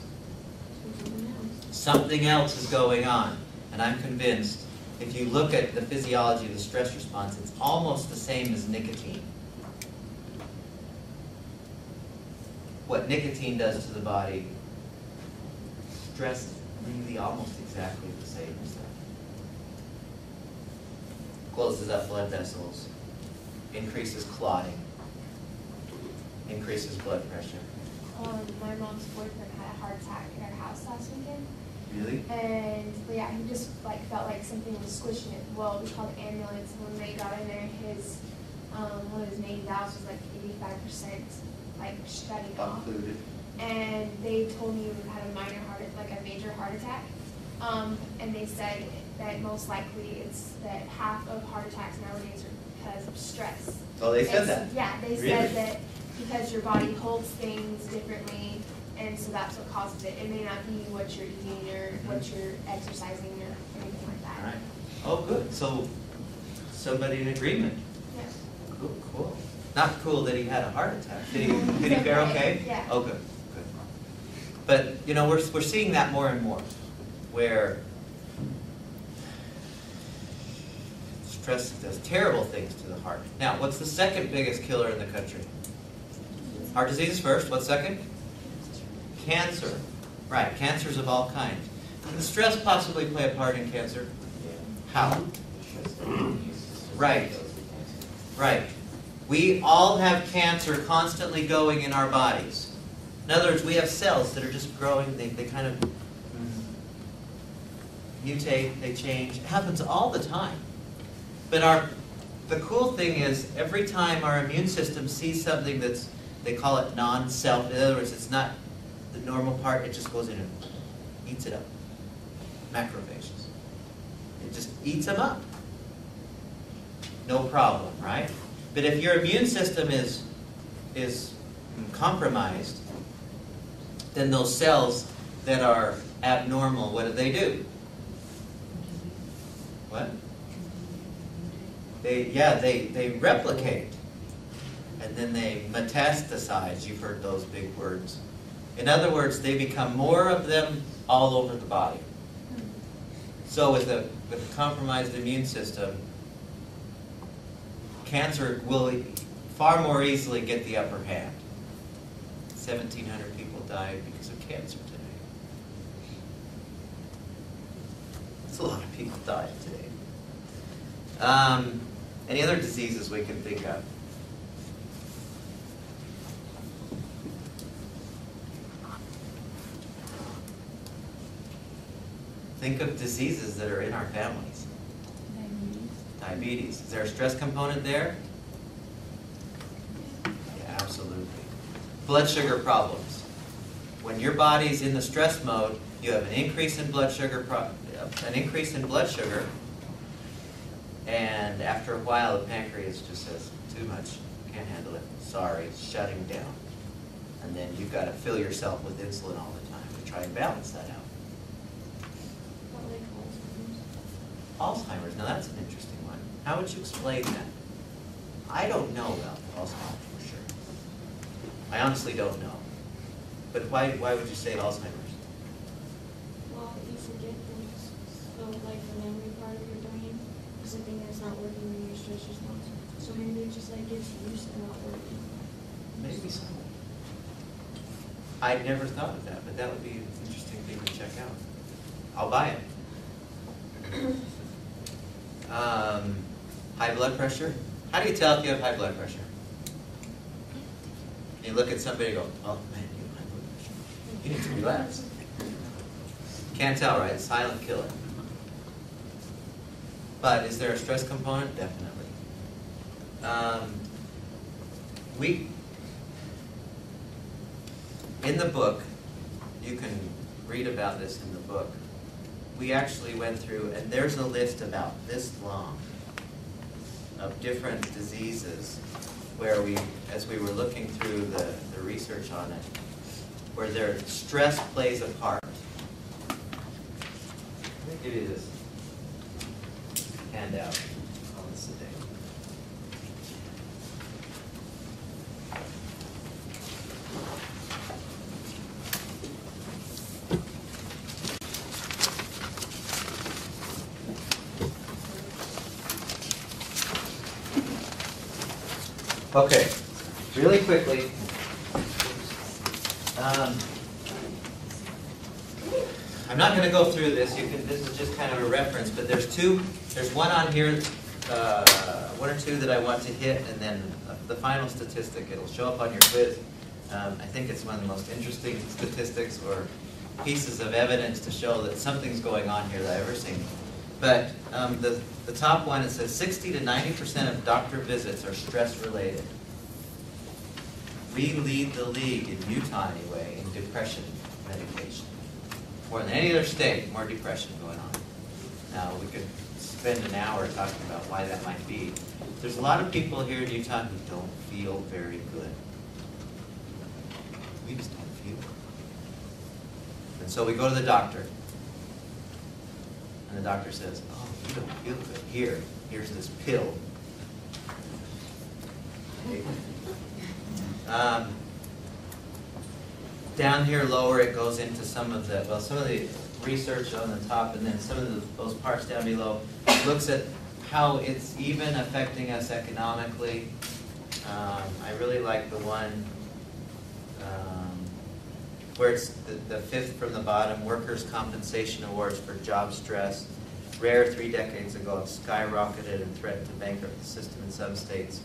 Something else is going on. And I'm convinced, if you look at the physiology of the stress response, it's almost the same as nicotine. What nicotine does to the body, stress is really almost exactly the same as that. Closes up blood vessels, increases clotting, increases blood pressure. My mom's boyfriend had a heart attack at our house last weekend. Really? And yeah, he just felt like something was squishing it. Well, we called the ambulance, and when they got in there, his one of his main valves was 85% shutting off. Occluded. And they told me he had a major heart attack. And they said that most likely it's that half of heart attacks nowadays are because of stress. Oh, they said that? Yeah, they Really? said that because your body holds things differently, and so that's what causes it. It may not be what you're eating or what you're exercising or anything like that. All right. Oh, good. So, somebody in agreement. Yeah. Cool. Not cool that he had a heart attack. Did he fare okay? Yeah. Oh, good. But, we're seeing that more and more, where stress does terrible things to the heart. Now, what's the second biggest killer in the country? Heart disease is first. What's second? Cancer. Right, cancers of all kinds. Does stress possibly play a part in cancer? How? Right. We all have cancer constantly going in our bodies. In other words, we have cells that are just growing. They kind of mutate, they change. It happens all the time. But the cool thing is, every time our immune system sees something they call it non-self. In other words, it's not the normal part. It just goes in and eats it up. Macrophages. It just eats them up. No problem, right? But if your immune system is compromised, then those cells that are abnormal, what do? What? They replicate. And then they metastasize. You've heard those big words. In other words, they become more of them all over the body. So with a compromised immune system, cancer will far more easily get the upper hand. 1,700 people died because of cancer today. That's a lot of people dying today. Any other diseases we can think of? Think of diseases that are in our families. Diabetes. Is there a stress component there? Yeah, absolutely. Blood sugar problems. When your body's in the stress mode, you have an increase in blood sugar, and after a while, the pancreas just says, too much, can't handle it. Sorry, it's shutting down. And then you've got to fill yourself with insulin all the time to try and balance that out. Alzheimer's, now that's an interesting one. How would you explain that? I don't know about Alzheimer's for sure. I honestly don't know. But why would you say Alzheimer's? Well, you forget things. So, like the memory part of your brain is something that's not working when your stress response. So maybe it just like gets used to not working. Maybe so. I'd never thought of that, but that would be an interesting thing to check out. I'll buy it. High blood pressure. How do you tell if you have high blood pressure? You look at somebody and go, oh man, you have high blood pressure. You need to relax. Can't tell, right? Silent killer. But is there a stress component? Definitely. In the book, you can read about this in the book. We actually went through, and there's a list about this long of different diseases where as we were looking through the research on it, where their stress plays a part. Let me give you this handout on this today. Okay, really quickly, I'm not going to go through this. This is just kind of a reference, but there's one on here, one or two that I want to hit, and then the final statistic. It'll show up on your quiz. I think it's one of the most interesting statistics or pieces of evidence to show that something's going on here that I've ever seen. But the top one, it says 60 to 90% of doctor visits are stress-related. We lead the league in Utah anyway in depression medication. More than any other state, more depression going on. Now, we could spend an hour talking about why that might be. There's a lot of people here in Utah who don't feel very good. We just don't feel good. And so we go to the doctor. And the doctor says, oh, you don't feel good. Here's this pill. Down here lower, it goes into some of the research on the top, and then some of those parts down below looks at how it's even affecting us economically. I really like the one where it's the fifth from the bottom, workers' compensation awards for job stress. Rare 3 decades ago, have skyrocketed and threatened to bankrupt the system in some states.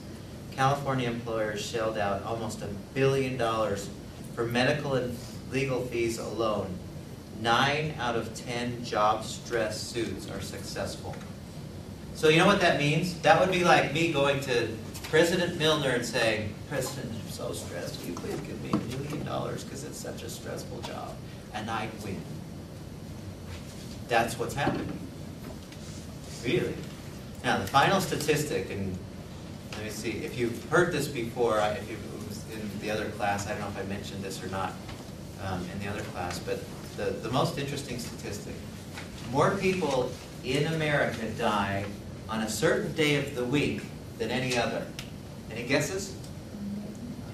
California employers shelled out almost $1 billion for medical and legal fees alone. 9 out of 10 job stress suits are successful. So you know what that means? That would be like me going to President Milner and saying, President, I'm so stressed. Will you please give me $1 million because it's such a stressful job? And I'd win. That's what's happening. Really. Now, the final statistic, and let me see, if you've heard this before, if it was in the other class, I don't know if I mentioned this or not in the other class, but the most interesting statistic, more people in America die on a certain day of the week than any other. Any guesses?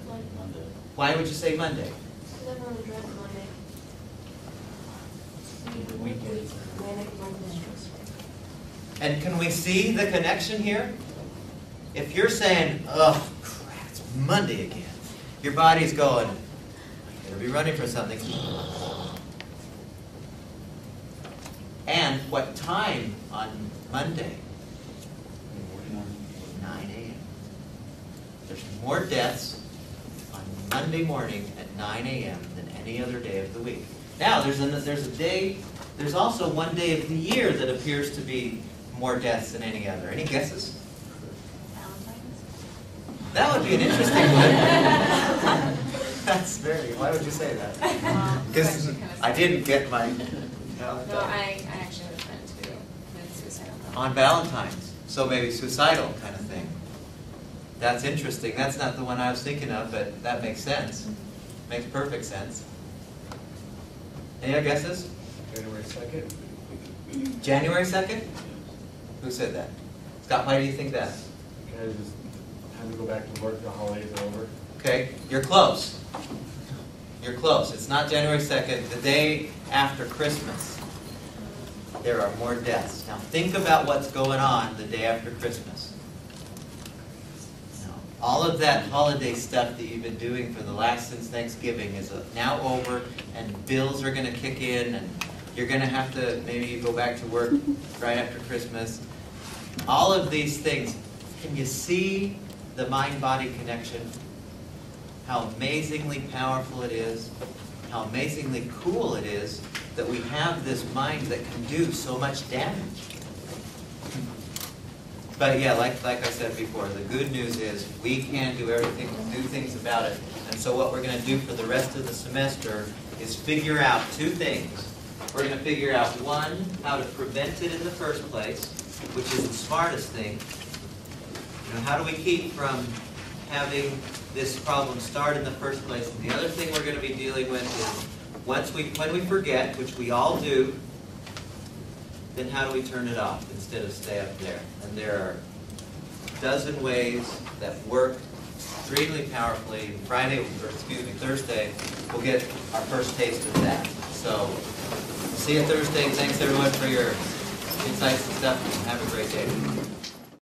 Like Monday. Why would you say Monday? Because everyone dreads Monday. The weekend. Manic Monday. And can we see the connection here? If you're saying, oh, crap, it's Monday again, your body's going, Better be running for something. And what time on Monday? 9 a.m. There's more deaths on Monday morning at 9 a.m. than any other day of the week. Now, there's also one day of the year that appears to be more deaths than any other. Any guesses? That would be an interesting one. That's very, why would you say that? Because I didn't get my Valentine's. No, I actually was meant to commit suicide On Valentine's. So maybe suicidal kind of thing. That's interesting. That's not the one I was thinking of, but that makes sense. Makes perfect sense. Any other guesses? January 2nd. January 2nd? Who said that? Scott, why do you think that? Because just have to go back to work, the holidays are over. Okay, you're close. You're close. It's not January 2nd, the day after Christmas. There are more deaths. Now think about what's going on the day after Christmas. Now, all of that holiday stuff that you've been doing for the last since Thanksgiving is now over, and bills are going to kick in, and you're going to have to, maybe you go back to work right after Christmas. All of these things, can you see the mind-body connection? How amazingly powerful it is, how amazingly cool it is that we have this mind that can do so much damage. But yeah, like I said before, the good news is we can do everything, do things about it. And so what we're going to do for the rest of the semester is figure out two things. We're going to figure out, one, how to prevent it in the first place, which is the smartest thing. You know, how do we keep from having this problem start in the first place? And the other thing we're going to be dealing with is when we forget, which we all do, then how do we turn it off instead of stay up there? And there are a dozen ways that work extremely powerfully. Thursday, we'll get our first taste of that. So, see you Thursday. Thanks everyone for your insights and stuff, and have a great day.